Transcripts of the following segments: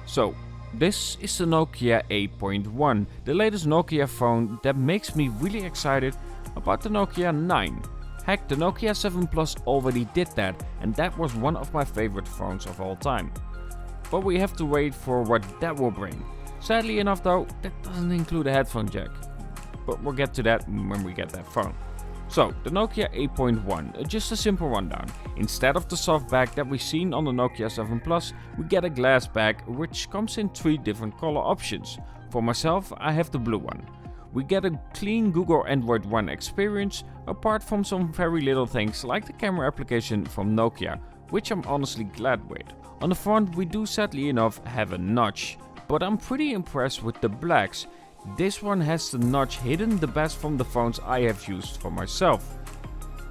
So, this is the Nokia 8.1, the latest Nokia phone that makes me really excited about the Nokia 9. Heck, the Nokia 7 Plus already did that, and that was one of my favorite phones of all time. But we have to wait for what that will bring. Sadly enough though, that doesn't include a headphone jack. But we'll get to that when we get that phone. So, the Nokia 8.1, just a simple rundown. Instead of the soft back that we've seen on the Nokia 7 Plus, we get a glass back which comes in 3 different color options. For myself, I have the blue one. We get a clean Google Android One experience, apart from some very little things like the camera application from Nokia, which I'm honestly glad with. On the front we do sadly enough have a notch, but I'm pretty impressed with the blacks. This one has the notch hidden the best from the phones I have used for myself.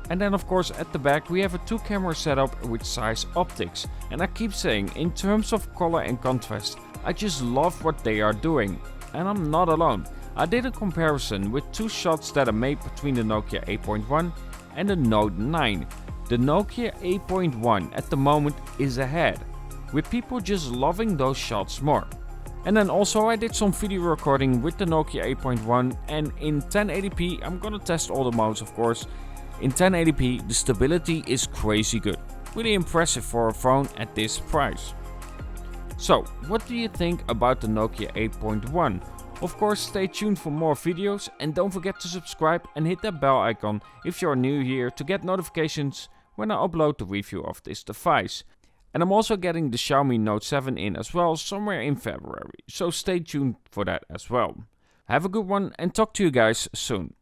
And then of course at the back we have a 2-camera setup with size optics, and I keep saying, in terms of color and contrast, I just love what they are doing. And I'm not alone. I did a comparison with 2 shots that I made between the Nokia 8.1 and the Note 9. The Nokia 8.1 at the moment is ahead, with people just loving those shots more. And then also I did some video recording with the Nokia 8.1, and in 1080p, I'm gonna test all the modes of course. In 1080p the stability is crazy good. Really impressive for a phone at this price. So, what do you think about the Nokia 8.1? Of course, stay tuned for more videos, and don't forget to subscribe and hit that bell icon if you're new here to get notifications when I upload the review of this device. And I'm also getting the Xiaomi Note 7 in as well somewhere in February, so stay tuned for that as well. Have a good one and talk to you guys soon.